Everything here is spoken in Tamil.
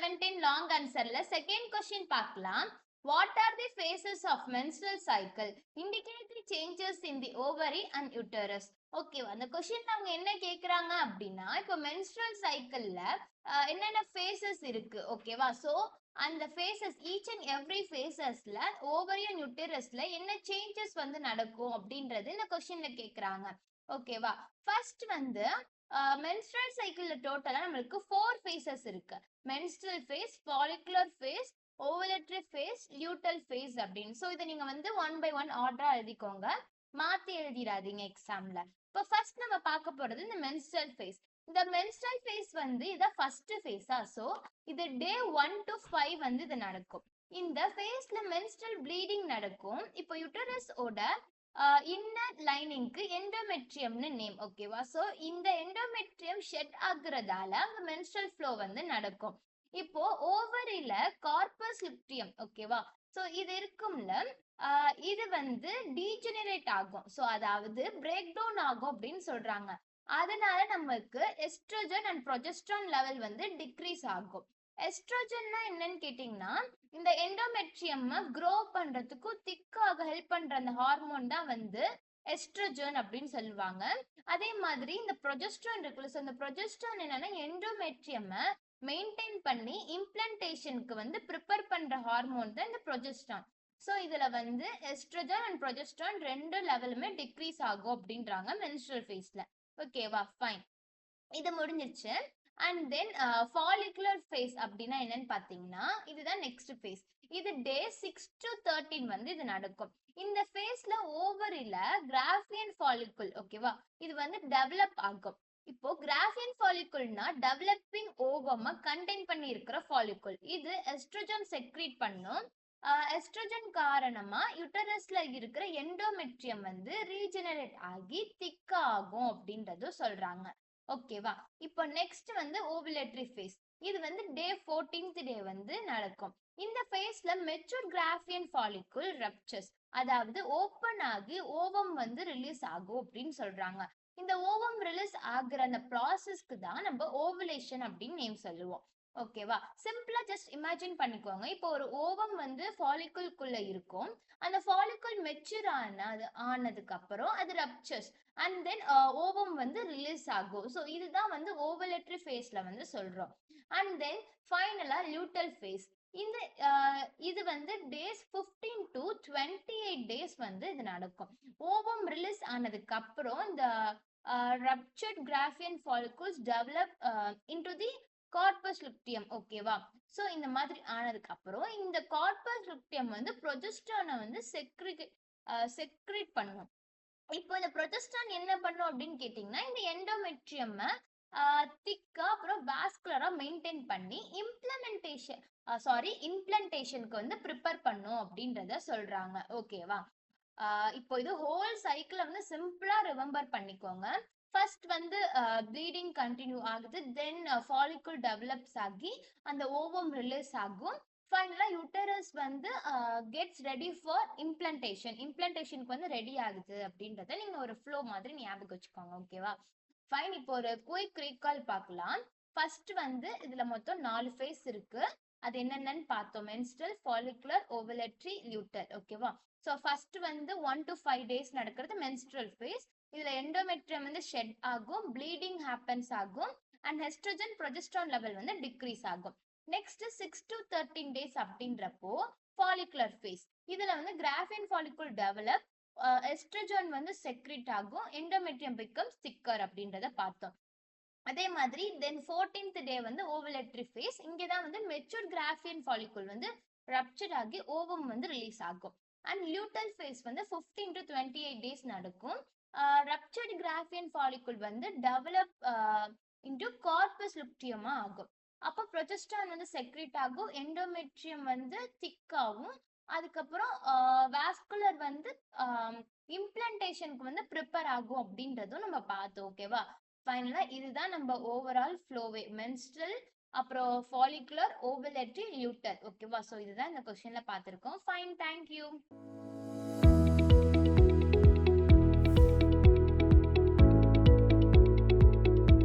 17 லாங் ஆன்சர்ல செகண்ட் கொஸ்டின் பார்க்கலாம். What are the phases of menstrual cycle? Indicate the changes in the ovary and uterus. ஓகேவா, அந்த கொஸ்டின் அவங்க என்ன கேக்குறாங்க அப்படின்னா, இப்போ menstrual cycleல என்னென்ன phases இருக்கு, ஓகேவா. ஸோ அந்த phases, each and every phasesல ovary and uterusல என்ன changes வந்து நடக்கும் அப்படின்றது இந்த கொஸ்டின்ல கேக்குறாங்க. ஓகேவா, ஃபர்ஸ்ட் வந்து menstrual cycle டோட்டலா நம்மளுக்கு 4 phases இருக்கு. menstrual phase, follicular phase, ovulatory phase, luteal phase அப்படின்னு. ஸோ இதை நீங்க வந்து 1 by 1 ஆர்டரா எழுதிக்கோங்க, மாத்தி எழுதிடாதீங்க எக்ஸாம்ல. இப்போ ஃபர்ஸ்ட் நம்ம பார்க்க போறது இந்த menstrual phase. இந்த menstrual phase வந்து இத ஃபர்ஸ்ட் ஃபேஸா, ஸோ இது டே 1 to 5 வந்து இது நடக்கும். இந்த ஃபேஸ்ல menstrual bleeding நடக்கும். இப்போ யூட்டரஸ் ஓட இன்னர் லைனிங்க்கு எண்டோமெட்ரியம்னு நேம், ஓகேவா. ஸோ இந்த எண்டோமெட்ரியம் ஷெட் ஆகுறதால அங்க menstrual flow வந்து நடக்கும். இப்போ ஓவரியில கார்பஸ் லுட்டியம், ஓகேவா. ஸோ இது இருக்கும்ல, இது வந்து டீஜெனரேட் ஆகும். ஸோ அதாவது பிரேக் டவுன் ஆகும் அப்படின்னு சொல்றாங்க. அதனால நமக்கு எஸ்ட்ரோஜன் அண்ட் ப்ரொஜெஸ்ட்ரான் லெவல் வந்து டிக்ரீஸ் ஆகும். எஸ்ட்ரோஜன்னா என்னன்னு கேட்டீங்கன்னா, இந்த எண்டோமெட்ரியம் க்ரோ பண்றதுக்கும் திக்காக ஹெல்ப் பண்ற அந்த ஹார்மோன் தான் வந்து எஸ்ட்ரோஜன் அப்படின்னு சொல்லுவாங்க. அதே மாதிரி இந்த ப்ரொஜெஸ்ட்ரான் இருக்குல்ல, ஸோ இந்த ப்ரொஜெஸ்ட்ரான் என்னன்னா எண்டோமெட்ரியம் மெயின்டைன் பண்ணி இம்ப்ளான்டேஷனுக்கு வந்து ப்ரிப்பேர் பண்ற ஹார்மோன் தான் இந்த ப்ரொஜெஸ்ட்ரான். ஸோ இதுல வந்து எஸ்ட்ரோஜன் அண்ட் ப்ரொஜெஸ்ட்ரான் ரெண்டு லெவலுமே டிக்ரீஸ் ஆகும் அப்படின்றாங்க menstrual ஃபேஸ்ல. ஓகேவா, ஃபைன், இது முடிஞ்சிருச்சு. அண்ட் தென் ஃபாலிகுலர் ஃபேஸ் அப்படின்னா என்னன்னு பார்த்தீங்கன்னா, இதுதான் நெக்ஸ்ட் ஃபேஸ். இது டே 6 to 13 வந்து இது நடக்கும். இந்த ஃபேஸ்ல ஓவரியில கிராஃபியன் ஃபாலிகுல், ஓகேவா, இது வந்து டெவலப் ஆகும். இப்போ கிராஃபியன் ஃபாலிகுல்னா டெவலப்பிங் ஓவம் கண்டெயின் பண்ணி இருக்கிற ஃபாலிகுல். இது எஸ்ட்ரோஜன் செக்ரீட் பண்ணும். எஸ்ட்ரோஜன் காரணமா யூட்டரஸ்ல இருக்கிற எண்டோமெட்ரியம் வந்து ரீஜெனரேட் ஆகி திக்கா ஆகும் அப்படின்றது சொல்றாங்க. ஓகேவா, இப்போ நெக்ஸ்ட் வந்து ஓவுலேட்டரி ஃபேஸ். இது வந்து டே 14th டே வந்து நடக்கும். இந்த ஃபேஸ்ல மெச்சூர் கிராஃபியன் ஃபாலிகுல் ரப்சர்ஸ், அதாவது ஓப்பன் ஆகி ஓவம் வந்து ரிலீஸ் ஆகும் அப்படின்னு சொல்றாங்க. இந்த ஓவம் ரிலீஸ் ஆகுற அந்த ப்ராசஸ்க்கு தான் நம்ம ஓவுலேஷன் அப்படின்னு நேம் சொல்லுவோம். ஓகேவா, சிம்பிளா ஜஸ்ட் இமேஜின் பண்ணிக்கோங்க. இப்போ ஒரு ஓவம் வந்து ஃபாலிகுல்குள்ள இருக்கும். அந்த ஃபாலிகுல் மெச்சூர் ஆனதுக்கு அப்புறம் அது ரப்சர்ஸ் அண்ட் தென் ஓவம் வந்து ரிலீஸ் ஆகும். ஸோ இதுதான் வந்து ஓவலேட்டரி ஃபேஸ்ல வந்து சொல்றோம். அண்ட் தென் ஃபைனலா லியூட்டல் ஃபேஸ். இந்த இது வந்து டேஸ் 15 to 28 டேஸ் வந்து இது நடக்கும். ஓவம் ரிலீஸ் ஆனதுக்கு அப்புறம் இந்த ruptured graafian follicles develop into the corpus luteum, ஓகேவா. ஸோ இந்த மாதிரி ஆனதுக்கு அப்புறம் இந்த கார்பஸ் லுட்டியம் வந்து ப்ரொஜெஸ்ட்ரானை வந்து செக்ரீட் பண்ணும். இப்போ இந்த ப்ரொஜெஸ்ட்ரான் என்ன பண்ணும் அப்படின்னு கேட்டிங்கன்னா, இந்த எண்டோமெட்ரியம் திக்கா அப்புறம் வாஸ்குலரா மெயின்டைன் பண்ணி இம்ப்ளான்டேஷனுக்கு வந்து ப்ரிப்பேர் பண்ணும் அப்படின்றத சொல்றாங்க. ஓகேவா, இப்போ இது ஹோல் சைக்கிளை வந்து சிம்பிளா ரிமெம்பர் பண்ணிக்கோங்க. ஃபர்ஸ்ட் வந்து ப்ளீடிங் கண்டினியூ ஆகுது, தென் ஃபாலிகுல் டெவலப்ஸ் ஆகி அந்த ஓவம் ரிலீஸ் ஆகும். ஃபைனலாக யூட்டரஸ் வந்து கெட்ஸ் ரெடி ஃபார் இம்ப்ளான்டேஷனுக்கு வந்து ரெடி ஆகுது அப்படின்றத நீங்கள் ஒரு ஃப்ளோ மாதிரி ஞாபகம் வச்சுக்கோங்க. ஓகேவா, ஃபைன். இப்போ ஒரு குயிக் ரீகால் பார்க்கலாம். ஃபர்ஸ்ட் வந்து இதில் மொத்தம் 4 ஃபேஸ் இருக்கு. அது என்னென்னு பார்த்தோம், மென்ஸ்ட்ரல், ஃபாலிகுலர், ஓவுலேட்டரி, லியூட்டர். ஓகேவா, ஸோ ஃபர்ஸ்ட் வந்து 1 to 5 days நடக்கிறது மென்ஸ்ட்ரல் ஃபேஸ். இதுல எண்டோமெட்ரியம் வந்து ஷெட் ஆகும், ப்ளீடிங் ஹேப்பன்ஸ் ஆகும் அண்ட் எஸ்ட்ரோஜன் ப்ரொஜெஸ்ட்ரான் லெவல் வந்து டிக்ரீஸ் ஆகும். நெக்ஸ்ட் 6 to 13 days அப்படின்றப்போ ஃபாலிகுலர் ஃபேஸ். இதுல வந்து கிராஃபியன் ஃபாலிகுல் டெவலப், எஸ்ட்ரோஜன் வந்து செக்ரீட் ஆகும், எண்டோமெட்ரியம் பிகம்ஸ் திக்கர் அப்படின்றத பார்த்தோம். அதே மாதிரி தென் 14th டே வந்து ஓவுலேட்டரி ஃபேஸ். இங்கதான் வந்து மெச்சூர் கிராஃபியன் ஃபாலிகுல் வந்து ரப்சர் ஆகி ஓவம் வந்து ரிலீஸ் ஆகும். அண்ட் லியூட்டல் ஃபேஸ் வந்து 15 to 28 days நடக்கும். ரப்சர்டு கிராஃபியன் ஃபாலிகுல் வந்து டெவலப் இன்டு கார்பஸ் லுட்டியமா ஆகும். அப்போ ப்ரொஜெஸ்ட்ரான் வந்து செக்ரீட் ஆகும், எண்டோமெட்ரியம் வந்து திக்காகும், அதுக்கப்புறம் வாஸ்குலர் வந்து இம்ப்ளான்டேஷனுக்கு வந்து ப்ரிப்பேர் ஆகும் அப்படின்றதும் நம்ம பார்த்தோம். ஓகேவா, ஃபைனலா இதுதான் நம்ம ஓவரால் ஃப்ளோவே, மென்ஸ்ட்ரல், அப்புறம் ஃபாலிகுலர், ஓவுலேட்டரி, லியூட்டர். ஓகேவா, ஸோ இதுதான் இந்த கொஸ்டின்ல பார்த்துருக்கோம். Fine, thank you.